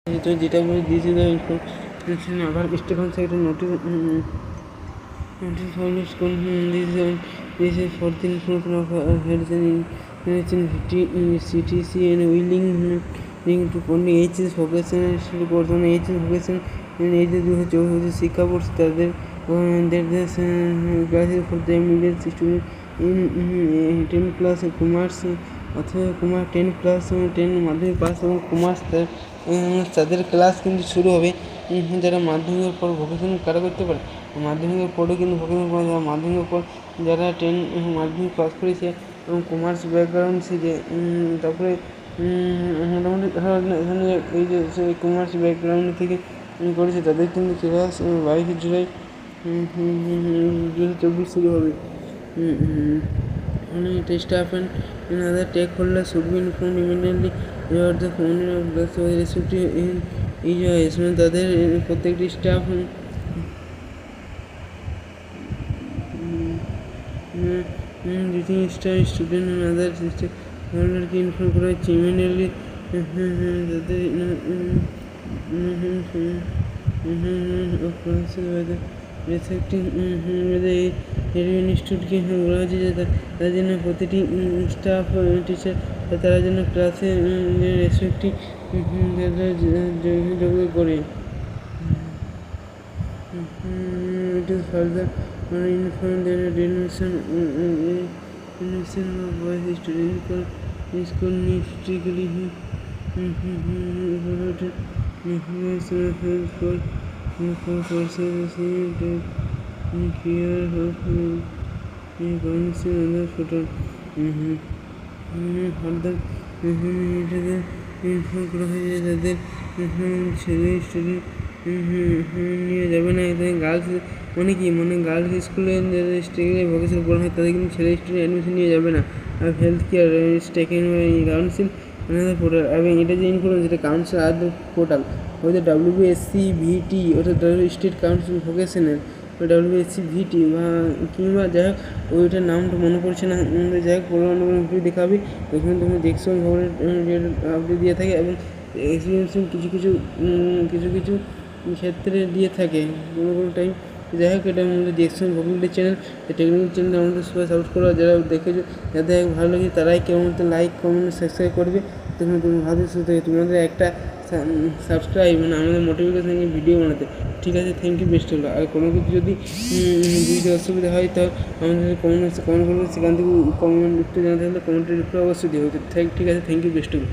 তো যেটা বলে দিয়েছি আবার স্টেফান সাইডের notice school this is 14 fruit of CTC and willing to only HS vocational vocational in 2024 শিক্ষাবর্ষ তাদের classes for the middle student in 10 class commerce অথবা কুমার 10 ক্লাস 10 মাধ্যমিক পাস এবং কমার্স তাদের ক্লাস কিন্তু শুরু হবে। যারা মাধ্যমিকের পর ভোকেশনাল কারা করতে পারে, মাধ্যমিকের পরেও কিন্তু ভোকেশনাল করা যাবে। মাধ্যমিকের পর যারা মাধ্যমিক পাস করেছে এবং কমার্স ব্যাকগ্রাউন্ড থেকে তারপরে মোটামুটি এখানে এই যে কমার্স ব্যাকগ্রাউন্ড থেকে করেছে তাদের কিন্তু ক্লাস 22 জুলাই 2024 শুরু হবে। Staff and other stakeholders should be informed immediately about the phone of the respective EJS তাদের প্রত্যেকটি স্টাফ স্টুডেন্ট আদার স্টেকহোল্ডারকে ইনফর্ম করা হচ্ছে ইমিডিয়েটলি তাদের রেসপেক্টিভ ইনস্টিটিউটকে বলা হয়েছে যে তার জন্য প্রতিটি স্টাফ টিচার তারা যেন ক্লাসে রেসপেক্টিভ যোগাযোগ করে। It is further informed that admission of boys students in school needs strictly for courses fear of permission other photo further inform করা হয়েছে তাদের ছেলে স্টুডেন্ট নিয়ে যাবে না। গার্লস মানে কি গার্লস স্কুলে যাদের স্টেজে ভোকেশনাল পড়ানো হয় তাদের কিন্তু ছেলে স্টুডেন্ট অ্যাডমিশন নিয়ে যাবে না। আর হেলথ কেয়ার টেকেন কাউন্সিল পোর্টাল এবং এটা যে ইনফর্ম যেটা কাউন্সিল আর পোর্টাল ওইটা WSCVT অর্থাৎ স্টেট কাউন্সিল ভোকেশনাল WSCVT বা কিংবা যাই হোক ওইটার নামটা মনে পড়ছে না, যাই হোক ভিডিও দেখাবে ওইখানে তুমি দেখছো খবরের আপডেট দিয়ে থাকে এবং এক্সপিরিয়েন্স কিছু ক্ষেত্রে দিয়ে থাকে কোনো টাইম। যাই হোক এটা আমাদের দেখছেন ভোকেশনাল চ্যানেল, টেকনিক্যাল চ্যানেল আমাদের সবাই সাপোর্ট করা, যারা দেখেছো যাদের ভালো লাগে তারাই কেমন লাইক কমেন্ট সাবস্ক্রাইব করবে। তুমি ভালো সুস্থ থাকে, তোমাদের একটা সাবস্ক্রাইব আমাদের মোটিভেশন ভিডিও বানাতে। ঠিক আছে, থ্যাংক ইউ, বেস্ট হলো। আর কোনো কিছু যদি বুঝতে অসুবিধা হয় তো আমাদের কমেন্ট করবে, সেখান থেকে কমেন্ট জানাতে হলে কমেন্টের রিপ্লাই অবশ্যই দেবে। ঠিক আছে, থ্যাংক ইউ, বেস্ট হলো।